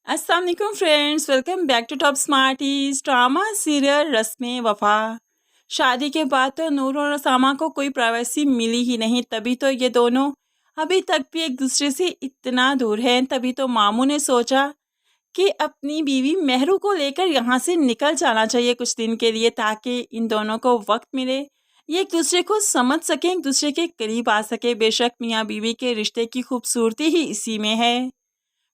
अस्सलाम वालेकुम friends, welcome back to top smarties. Drama serial Rasme Wafa. शादी के बाद तो नूर और उसामा को कोई प्राइवेसी मिली ही नहीं, तभी तो ये दोनों अभी तक भी एक दूसरे से इतना दूर हैं। तभी तो मामू ने सोचा कि अपनी बीवी मेहरू को लेकर यहाँ से निकल जाना चाहिए कुछ दिन के लिए, ताकि इन दोनों को वक्त मिले, ये एक दूसरे को समझ सकें, एक दूसरे के करीब आ सके। बेशक मियाँ बीवी के रिश्ते की खूबसूरती ही इसी में है।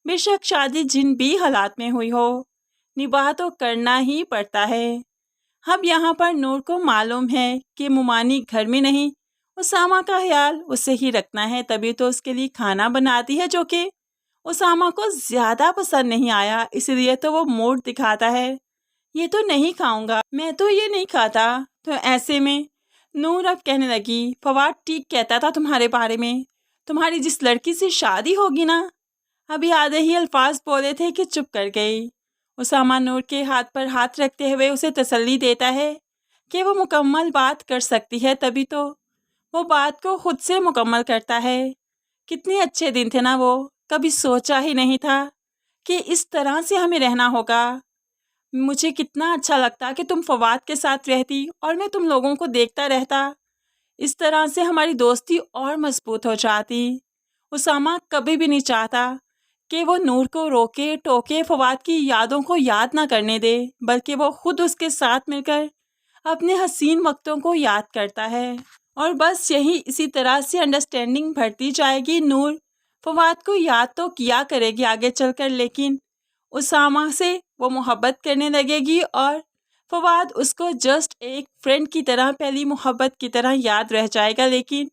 बेशक शादी जिन भी हालात में हुई हो, निभाह तो करना ही पड़ता है। अब यहाँ पर नूर को मालूम है कि मुमानी घर में नहीं, उसामा का ख्याल उसे ही रखना है, तभी तो उसके लिए खाना बनाती है, जो कि उसामा को ज़्यादा पसंद नहीं आया। इसलिए तो वो मूड दिखाता है, ये तो नहीं खाऊंगा, मैं तो ये नहीं खाता। तो ऐसे में नूर अब कहने लगी, फवाद ठीक कहता था तुम्हारे बारे में, तुम्हारी जिस लड़की से शादी होगी ना। अभी आधे ही अल्फाज बोले थे कि चुप कर गई। उसामा नूर के हाथ पर हाथ रखते हुए उसे तसल्ली देता है कि वो मुकम्मल बात कर सकती है, तभी तो वो बात को खुद से मुकम्मल करता है। कितने अच्छे दिन थे ना वो, कभी सोचा ही नहीं था कि इस तरह से हमें रहना होगा। मुझे कितना अच्छा लगता कि तुम फवाद के साथ रहती और मैं तुम लोगों को देखता रहता। इस तरह से हमारी दोस्ती और मजबूत हो जाती। उसामा कभी भी नहीं चाहता कि वो नूर को रोके टोके फवाद की यादों को याद ना करने दे, बल्कि वो खुद उसके साथ मिलकर अपने हसीन वक्तों को याद करता है। और बस यही इसी तरह से अंडरस्टैंडिंग बढ़ती जाएगी। नूर फवाद को याद तो किया करेगी आगे चलकर, लेकिन उसामा से वो मोहब्बत करने लगेगी और फवाद उसको जस्ट एक फ्रेंड की तरह, पहली मोहब्बत की तरह याद रह जाएगा। लेकिन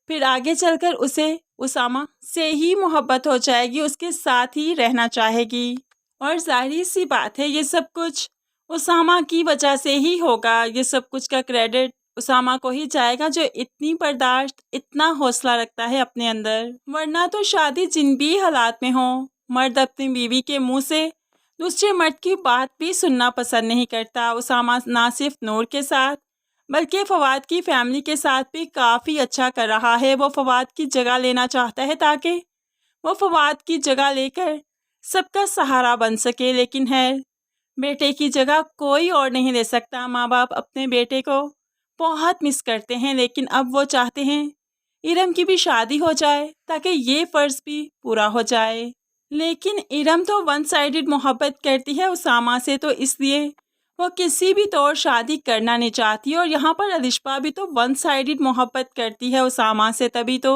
फिर आगे चलकर उसे उसामा से ही मोहब्बत हो जाएगी, उसके साथ ही रहना चाहेगी। और जाहिर सी बात है, ये सब कुछ उसामा की वजह से ही होगा। ये सब कुछ का क्रेडिट उसामा को ही जाएगा, जो इतनी बर्दाश्त, इतना हौसला रखता है अपने अंदर। वरना तो शादी जिन भी हालात में हो, मर्द अपनी बीवी के मुंह से दूसरे मर्द की बात भी सुनना पसंद नहीं करता। उसामा ना सिर्फ नूर के साथ बल्कि फवाद की फैमिली के साथ भी काफ़ी अच्छा कर रहा है। वो फवाद की जगह लेना चाहता है, ताकि वो फवाद की जगह लेकर सबका सहारा बन सके। लेकिन है, बेटे की जगह कोई और नहीं ले सकता। माँ बाप अपने बेटे को बहुत मिस करते हैं, लेकिन अब वो चाहते हैं इरम की भी शादी हो जाए, ताकि ये फ़र्ज़ भी पूरा हो जाए। लेकिन इरम तो वन साइडेड मोहब्बत करती है उसामा से, तो इसलिए वो किसी भी तौर शादी करना नहीं चाहती। और यहाँ पर अलिशबा भी तो वन साइडेड मोहब्बत करती है उसामा से, तभी तो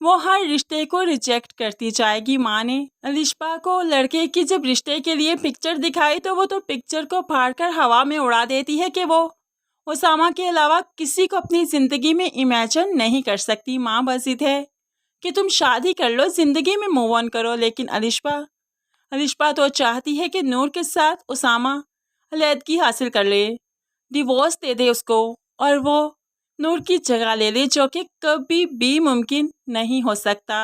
वो हर रिश्ते को रिजेक्ट करती जाएगी। माँ ने अलिशबा को लड़के की जब रिश्ते के लिए पिक्चर दिखाई, तो वो तो पिक्चर को फाड़कर हवा में उड़ा देती है कि वो उसामा के अलावा किसी को अपनी ज़िंदगी में इमेजिन नहीं कर सकती। माँ बस जिद है कि तुम शादी कर लो, ज़िंदगी में मूव ऑन करो। लेकिन अलिशबा तो चाहती है कि नूर के साथ उसामा अलहदगी हासिल कर ले, डिवोर्स दे दे उसको, और वो नूर की जगह ले ले, जो कि कभी भी मुमकिन नहीं हो सकता।